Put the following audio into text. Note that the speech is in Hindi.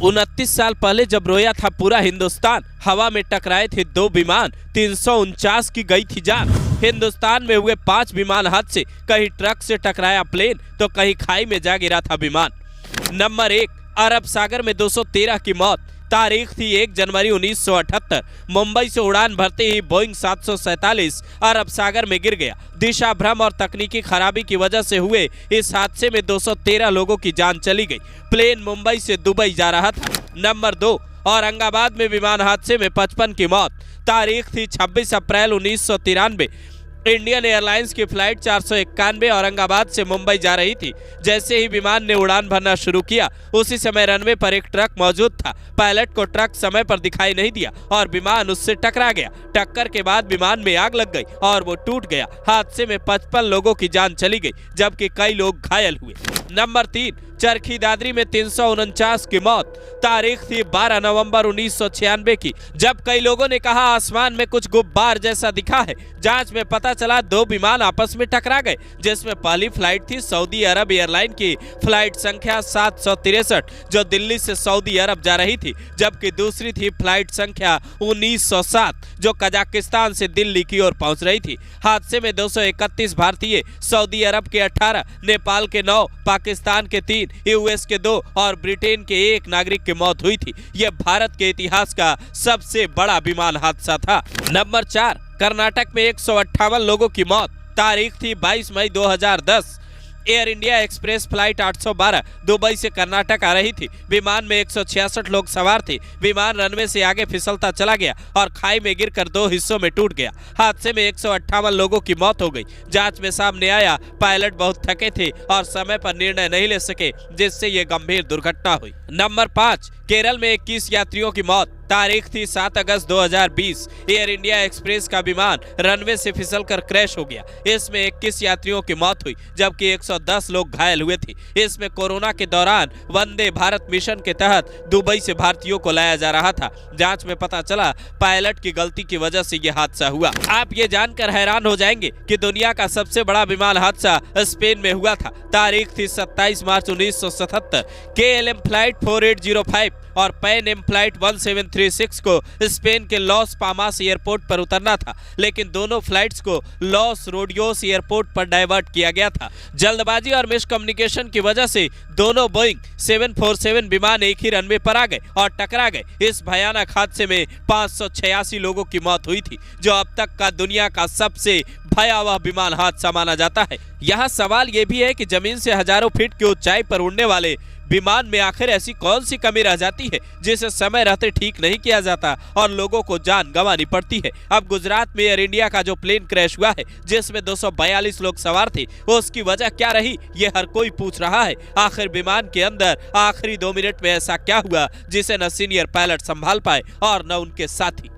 29 साल पहले जब रोया था पूरा हिंदुस्तान, हवा में टकराए थे दो विमान, 349 की गई थी जान। हिंदुस्तान में हुए 5 विमान हादसे, कहीं ट्रक से टकराया प्लेन तो कहीं खाई में जा गिरा था विमान। नंबर 1, अरब सागर में 213 की मौत। तारीख थी 1 जनवरी 1978। मुंबई से उड़ान भरते ही बोइंग 747 अरब सागर में गिर गया। दिशा भ्रम और तकनीकी खराबी की वजह से हुए इस हादसे में 213 लोगों की जान चली गई। प्लेन मुंबई से दुबई जा रहा था। नंबर 2, औरंगाबाद में विमान हादसे में 55 की मौत। तारीख थी 26 अप्रैल 1993। इंडियन एयरलाइंस की फ्लाइट 491 औरंगाबाद से मुंबई जा रही थी। जैसे ही विमान ने उड़ान भरना शुरू किया, उसी समय रनवे पर एक ट्रक मौजूद था। पायलट को ट्रक समय पर दिखाई नहीं दिया और विमान उससे टकरा गया। टक्कर के बाद विमान में आग लग गई और वो टूट गया। हादसे में 55 लोगों की जान चली गई, जबकि कई लोग घायल हुए। नंबर 3, चरखी दादरी में 349 की मौत। तारीख थी 12 नवंबर 1996 की, जब कई लोगों ने कहा आसमान में कुछ गुब्बार जैसा दिखा है। जांच में पता चला 2 विमान आपस में टकरा गए, जिसमें पहली फ्लाइट थी सऊदी अरब एयरलाइन की फ्लाइट संख्या 763 जो दिल्ली से सऊदी अरब जा रही थी, जबकि दूसरी थी फ्लाइट संख्या 1907 जो कजाकिस्तान से दिल्ली की ओर पहुंच रही थी। हादसे में 231 भारतीय, सऊदी अरब के 18, नेपाल के 9, पाकिस्तान के 3, यूएस के 2 और ब्रिटेन के 1 नागरिक की मौत हुई थी। यह भारत के इतिहास का सबसे बड़ा विमान हादसा था। नंबर 4, कर्नाटक में 158 लोगों की मौत। तारीख थी 22 मई 2010। Air India express flight 812 Dubai से कर्नाटक आ रही थी। विमान में 166 लोग सवार थे। विमान रनवे से आगे फिसलता चला गया और खाई में गिरकर 2 हिस्सों में टूट गया। हादसे में 158 लोगों की मौत हो गई। जांच में सामने आया पायलट बहुत थके थे और समय पर निर्णय नहीं ले सके, जिससे ये गंभीर दुर्घटना हुई। नंबर 5, केरल में 21 यात्रियों की मौत। तारीख थी 7 अगस्त 2020। एयर इंडिया एक्सप्रेस का विमान रनवे से फिसलकर क्रैश हो गया। इसमें 21 यात्रियों की मौत हुई, जबकि 110 लोग घायल हुए थे। इसमें कोरोना के दौरान वंदे भारत मिशन के तहत दुबई से भारतीयों को लाया जा रहा था। जांच में पता चला पायलट की गलती की वजह से यह हादसा हुआ। आप ये जानकर हैरान हो जाएंगे कि दुनिया का सबसे बड़ा विमान हादसा स्पेन में हुआ था। तारीख थी 27 मार्च 1977। KLM फ्लाइट 4805 और पैन एम फ्लाइट 1736 को स्पेन के लॉस पामास एयरपोर्ट पर उतरना था, लेकिन दोनों फ्लाइट्स को लॉस रोडियोस एयरपोर्ट पर डाइवर्ट किया गया था। जल्दबाजी और मिसकम्युनिकेशन की वजह से दोनों बोइंग 747 विमान एक ही रनवे पर आ गए और टकरा गए। इस भयानक हादसे में 586 लोगों की मौत हुई थी, जो अब तक का दुनिया का सबसे भयावह विमान हादसा माना जाता है। यहाँ सवाल ये भी है कि जमीन से हजारों फीट की ऊंचाई पर उड़ने वाले विमान में आखिर ऐसी कौन सी कमी रह जाती है जिसे समय रहते ठीक नहीं किया जाता और लोगों को जान गंवानी पड़ती है। अब गुजरात में एयर इंडिया का जो प्लेन क्रैश हुआ है, जिसमें 242 लोग सवार थे, उसकी वजह क्या रही, ये हर कोई पूछ रहा है। आखिर विमान के अंदर आखिरी 2 मिनट में ऐसा क्या हुआ जिसे न सीनियर पायलट संभाल पाए और न उनके साथी।